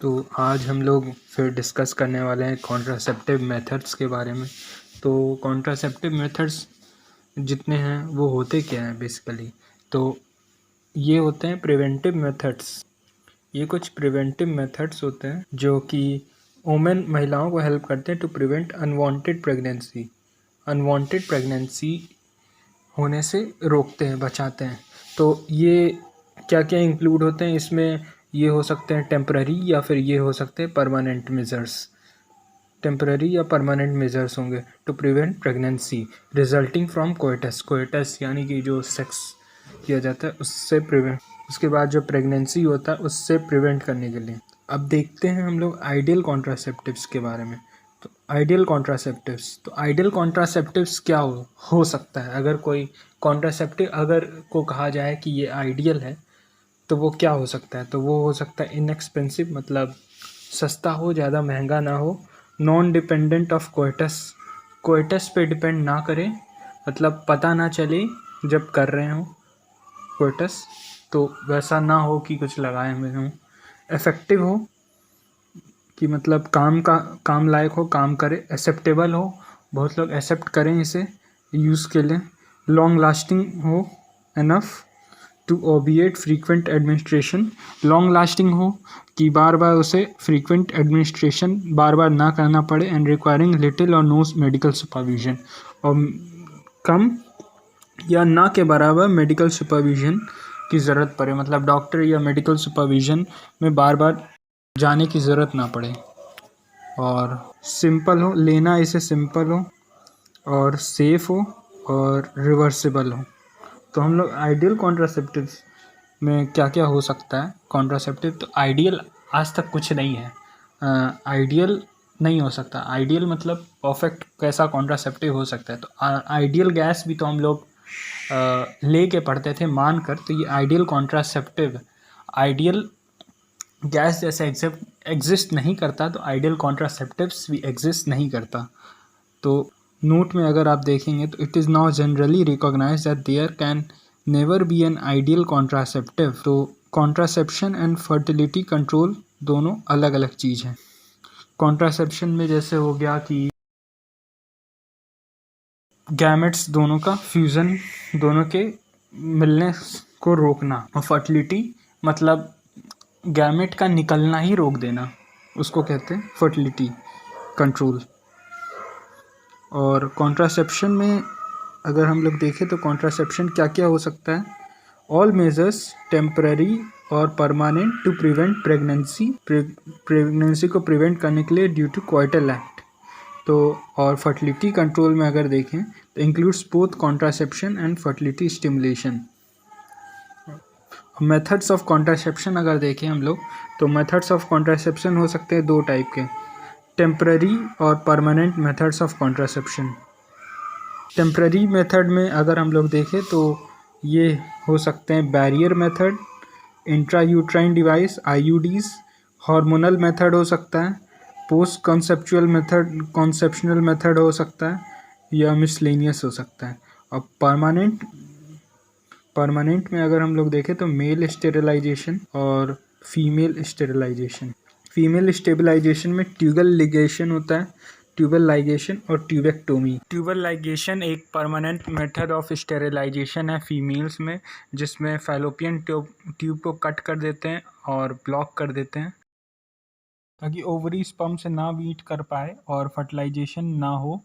तो आज हम लोग फिर डिस्कस करने वाले हैं कॉन्ट्रासेप्टिव मेथड्स के बारे में। तो कॉन्ट्रासेप्टिव मेथड्स जितने हैं वो होते क्या हैं बेसिकली, तो ये होते हैं प्रिवेंटिव मेथड्स। ये कुछ प्रिवेंटिव मेथड्स होते हैं जो कि वुमेन महिलाओं को हेल्प करते हैं to prevent unwanted pregnancy. Unwanted pregnancy होने से रोकते हैं, बचाते हैं। तो ये क्या क्या इंक्लूड होते हैं इसमें? ये हो सकते हैं टेम्पररी या फिर ये हो सकते हैं परमानेंट मेजर्स। टेम्पररी या परमानेंट मेजर्स होंगे to prevent pregnancy resulting from coitus. Coitus यानी कि जो सेक्स किया जाता है उससे प्रिवेंट, उसके बाद जो प्रेगनेंसी होता है उससे प्रिवेंट करने के लिए। अब देखते हैं हम लोग आइडियल कॉन्ट्रासेप्टिव्स के बारे में। तो आइडियल कॉन्ट्रासेप्टिव्स क्या हो सकता है? अगर कोई कॉन्ट्रासेप्टिव अगर को कहा जाए कि ये आइडियल है तो वो क्या हो सकता है? तो वो हो सकता है इनएक्सपेंसिव, मतलब सस्ता हो, ज़्यादा महंगा ना हो। Non dependent of coitus, coitus पे डिपेंड ना करे, मतलब पता ना चले जब कर रहे हों कोइटस, तो वैसा ना हो कि कुछ लगाए हुए हों। इफ़ेक्टिव हो कि मतलब काम लायक हो, काम करे। एक्सेप्टेबल हो, बहुत लोग एक्सेप्ट करें इसे यूज़ के लिए। लॉन्ग लास्टिंग हो enough to obviate frequent administration. Long lasting हो कि बार बार उसे फ्रीक्वेंट एडमिनिस्ट्रेशन बार बार ना करना पड़े। एंड रिक्वायरिंग लिटिल और नो मेडिकल सुपरविजन, और कम या ना के बराबर मेडिकल सुपरविजन की ज़रूरत पड़े, मतलब डॉक्टर या मेडिकल सुपरविजन में बार बार जाने की ज़रूरत ना पड़े। और सिंपल हो, लेना इसे सिंपल हो और सेफ़ हो और रिवर्सिबल हो। तो हम लोग आइडियल कॉन्ट्रासेप्टिव्स में क्या क्या हो सकता है कॉन्ट्रासेप्टिव? तो आइडियल आज तक कुछ नहीं है। आइडियल नहीं हो सकता। आइडियल मतलब परफेक्ट कैसा कॉन्ट्रासेप्टिव हो सकता है? तो आइडियल गैस भी तो हम लोग ले के पढ़ते थे मान कर। तो ये आइडियल कॉन्ट्रासेप्टिव आइडियल गैस जैसे एग्जिस्ट नहीं करता, तो आइडियल कॉन्ट्रासेप्टिव्स भी एग्जिस्ट नहीं करता। तो नोट में अगर आप देखेंगे तो it is now generally recognise that there can never be an ideal contraceptive. तो कॉन्ट्रासेप्शन एंड फर्टिलिटी कंट्रोल दोनों अलग अलग चीज़ हैं। कॉन्ट्रासेप्शन में जैसे हो गया कि गैमेट्स दोनों का फ्यूज़न, दोनों के मिलने को रोकना। और फर्टिलिटी मतलब गैमेट का निकलना ही रोक देना, उसको कहते हैं फर्टिलिटी कंट्रोल। और कॉन्ट्रासेप्शन में अगर हम लोग देखें तो कॉन्ट्रासेप्शन क्या क्या हो सकता है? ऑल मेजर्स टेम्पररी और permanent to prevent pregnancy, pregnancy को प्रिवेंट करने के लिए ड्यू टू क्वाइटल एक्ट। तो और फर्टिलिटी कंट्रोल में अगर देखें तो includes both contraception and fertility stimulation. Methods of contraception अगर देखें हम लोग तो मेथड्स ऑफ कॉन्ट्रासेप्शन हो सकते हैं दो टाइप के, टेम्पररी और permanent methods of contraception. Temporary method में अगर हम लोग देखें तो ये हो सकते हैं barrier method, intrauterine device IUDs, hormonal method हो सकता है, post conceptual method, conceptional method हो सकता है, या मिसलेनियस हो सकता है। और परमानेंट में अगर हम लोग देखें तो मेल स्टेरिलाइजेशन और फीमेल स्टेरिलाइजेशन। फीमेल स्टेबलाइजेशन में ट्यूबल लिगेशन होता है, ट्यूबल लाइगेशन और ट्यूबेक्टोमी। ट्यूबल लाइगेशन एक परमानेंट मेथड ऑफ स्टेरिलाइजेशन है फीमेल्स में, जिसमें फैलोपियन ट्यूब को कट कर देते हैं और ब्लॉक कर देते हैं ताकि ओवरी स्पर्म से ना मीट कर पाए और फर्टिलाइजेशन ना हो